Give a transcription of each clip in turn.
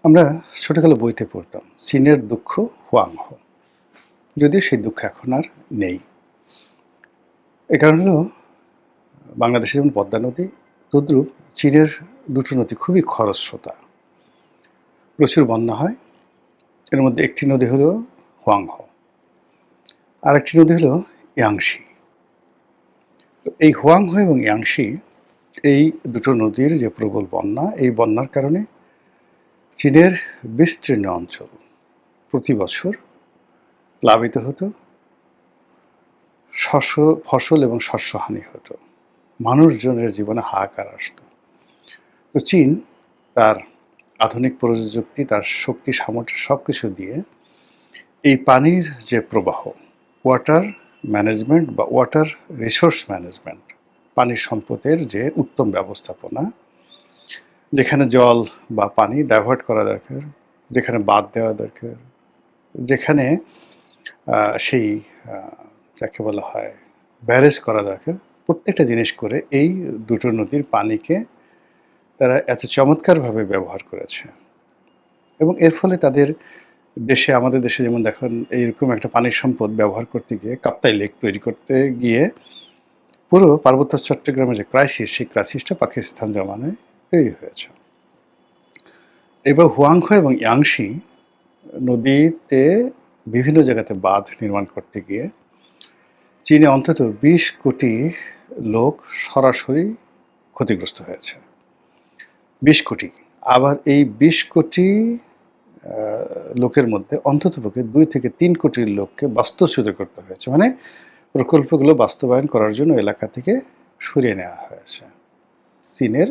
আমরা ছোটকালে বইতে পড়তাম চীনের দুঃখ হুয়াংহো। যদিও সেই দুঃখ এখন আর নেই। এ কারণ হলো বাংলাদেশে যেমন পদ্মা নদী, তদ্রূপ চীনের দুটো নদী খুবই খরস্রোতা। প্রচুর বন্যা হয়। এর মধ্যে একটি নদী হলো হুয়াংহো, আরেকটি নদী হলো ইয়াংশি। তো এই হুয়াংহো এবং ইয়াংশি, এই দুটো নদীর যে প্রবল বন্যা, এই বন্যার কারণে চীনের বিস্তীর্ণ অঞ্চল প্রতি বছর প্লাবিত হতো, ফসল এবং শস্যহানি হতো, মানুষজনের জীবনে হাহাকার আসতো। তো চীন তার আধুনিক প্রযুক্তি, তার শক্তি সামর্থ্য সব কিছু দিয়ে এই পানির যে প্রবাহ, ওয়াটার ম্যানেজমেন্ট বা ওয়াটার রিসোর্স ম্যানেজমেন্ট, পানির সম্পদের যে উত্তম ব্যবস্থাপনা, যেখানে জল বা পানি ডাইভার্ট করা দরকার, যেখানে বাঁধ দেওয়া দরকার, যেখানে সেই যাকে বলা হয় ব্যারেজ করা দরকার, প্রত্যেকটা জিনিস করে এই দুটো নদীর পানিকে তারা এত চমৎকারভাবে ব্যবহার করেছে। এবং এর ফলে তাদের দেশে, আমাদের দেশে যেমন দেখুন এইরকম একটা পানির সম্পদ ব্যবহার করতে গিয়ে, কাপ্তাই লেক তৈরি করতে গিয়ে পুরো পার্বত্য চট্টগ্রামের যে ক্রাইসিস, সেই ক্রাইসিসটা পাকিস্তান জমানায় তৈরি হয়েছে। এবার হুয়াংখো এবং ইয়াংশি নদীতে বিভিন্ন জায়গাতে বাঁধ নির্মাণ করতে গিয়ে চীনে অন্তত ২০ কোটি লোক সরাসরি ক্ষতিগ্রস্ত হয়েছে। ২০ কোটি। আবার এই ২০ কোটি লোকের মধ্যে অন্ততপক্ষে ২ থেকে ৩ কোটি লোককে বাস্তুচ্যুত করতে হয়েছে। মানে প্রকল্পগুলো বাস্তবায়ন করার জন্য এলাকা থেকে সরিয়ে নেওয়া হয়েছে। চীনের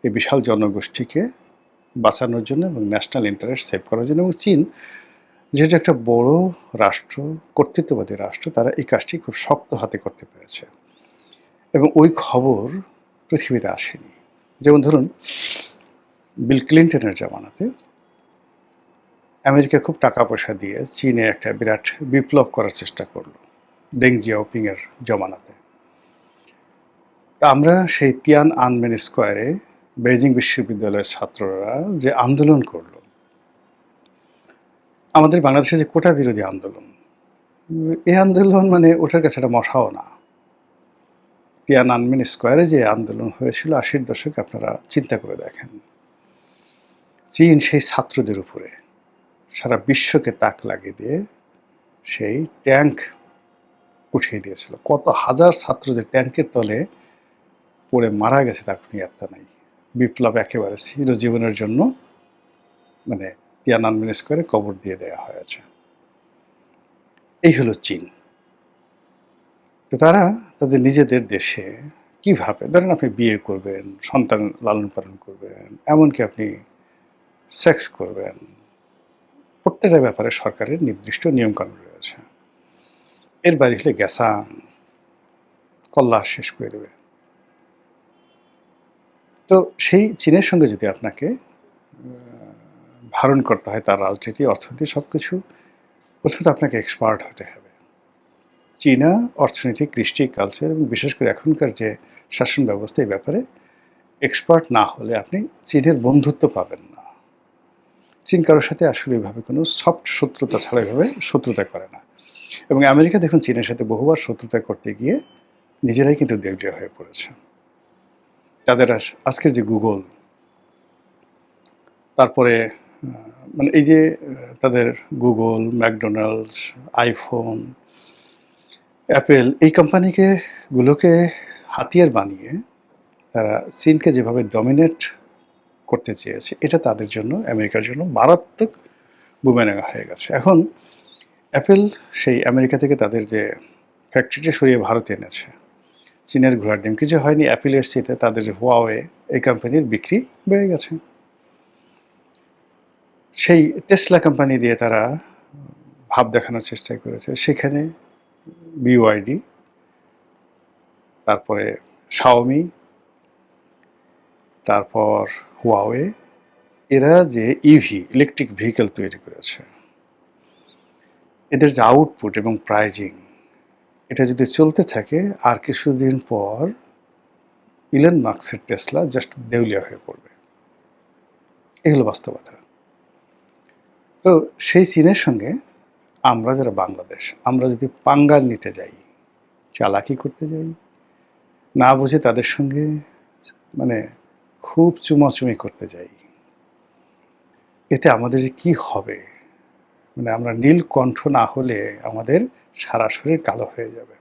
এই বিশাল জনগোষ্ঠীকে বাঁচানোর জন্য এবং ন্যাশনাল ইন্টারেস্ট সেভ করার জন্য। এবং চীন যেহেতু একটা বড় রাষ্ট্র, কর্তৃত্ববাদী রাষ্ট্র, তারা এই কাজটি খুব শক্ত হাতে করতে পেরেছে। এবং ওই খবর পৃথিবীতে আসেনি। যেমন ধরুন বিল ক্লিন্টনের জামানাতে আমেরিকা খুব টাকা পয়সা দিয়ে চীনে একটা বিরাট বিপ্লব করার চেষ্টা করলো দেং জিয়াওপিং এর জমানাতে। তা আমরা সেই তিয়ান আনমেন স্কোয়ারে বেইজিং বিশ্ববিদ্যালয়ের ছাত্ররা যে আন্দোলন করলো, আমাদের বাংলাদেশে যে কোটা বিরোধী আন্দোলন, এই আন্দোলন মানে ওটার কাছে একটা মশাও না। তিয়ান আনমেন স্কোয়ারে যে আন্দোলন হয়েছিল ৮০-র দশকে, আপনারা চিন্তা করে দেখেন। চীন সেই ছাত্রদের উপরে সারা বিশ্বকে তাক লাগিয়ে দিয়ে সেই ট্যাঙ্ক উঠিয়ে দিয়েছিল। কত হাজার ছাত্র যে ট্যাঙ্কের তলে পড়ে মারা গেছে তার কোনো ইয়ত্তা নাই। বিপ্লব একেবারে চিরজীবনের জন্য মানে তিয়ানআনমেন স্কোয়ারে কবর দিয়ে দেওয়া হয়েছে। এই হলো চীন। তো তারা তাদের নিজেদের দেশে কিভাবে, ধরেন আপনি বিয়ে করবেন, সন্তান লালন পালন করবেন, এমনকি আপনি সেক্স করবেন, প্রত্যেকটা ব্যাপারে সরকারের নির্দিষ্ট নিয়মকানুন রয়েছে। এর বাইরে হলে গ্যাসাং কল্লা শেষ করে দেবে। তো সেই চীনের সঙ্গে যদি আপনাকে ধারণ করতে হয় তার রাজনীতি, অর্থনীতি সব কিছু, প্রথমত আপনাকে এক্সপার্ট হতে হবে। চীনা অর্থনীতি, কৃষ্টি, কালচার এবং বিশেষ করে এখনকার যে শাসন ব্যবস্থা, এই ব্যাপারে এক্সপার্ট না হলে আপনি চীনের বন্ধুত্ব পাবেন না। চীন কারোর সাথে আসলে এইভাবে কোনো সফট শত্রুতা ছাড়া এভাবে শত্রুতা করে না। এবং আমেরিকা দেখুন চীনের সাথে বহুবার শত্রুতা করতে গিয়ে নিজেরাই কিন্তু দেউলিয়া হয়ে পড়েছে। তাদের আজকের যে গুগল, তারপরে মানে এই যে তাদের গুগল, ম্যাকডোনাল্ডস, আইফোন, অ্যাপেল, এই গুলোকে হাতিয়ার বানিয়ে তারা চীনকে যেভাবে ডমিনেট করতে চেয়েছে, এটা তাদের জন্য, আমেরিকার জন্য মারাত্মক বুমেরাং হয়ে গেছে। এখন অ্যাপেল সেই আমেরিকা থেকে তাদের যে ফ্যাক্টরিটা সরিয়ে ভারতে এনেছে। চীনের ঘোড়ার ডিম কিছু হয়নি, অ্যাপেলের চেয়ে তাদের যে হুয়াওয়ে, এই কোম্পানির বিক্রি বেড়ে গেছে। সেই টেসলা কোম্পানি দিয়ে তারা ভাব দেখানোর চেষ্টা করেছে, সেখানে বিওয়াইডি, তারপরে শাওমি, তারপর হুয়াওয়ে, এরা যে ইভি ইলেকট্রিক ভেহিকেল তৈরি করেছে, এদের যে আউটপুট এবং প্রাইজিং, এটা যদি চলতে থাকে আর কিছুদিন পর ইলন মাস্কের টেসলা জাস্ট দেউলিয়া হয়ে পড়বে। এই হলো বাস্তবতা। তো সেই চীনের সঙ্গে আমরা যারা বাংলাদেশ, আমরা যদি পাঙ্গা নিতে যাই, চালাকি করতে যাই, না বুঝে তাদের সঙ্গে মানে খুব চুমাচুমি করতে যাই, এতে আমাদের যে কী হবে? আমরা নীলকণ্ঠ না হলে আমাদের সারা শরীর কালো হয়ে যাবে।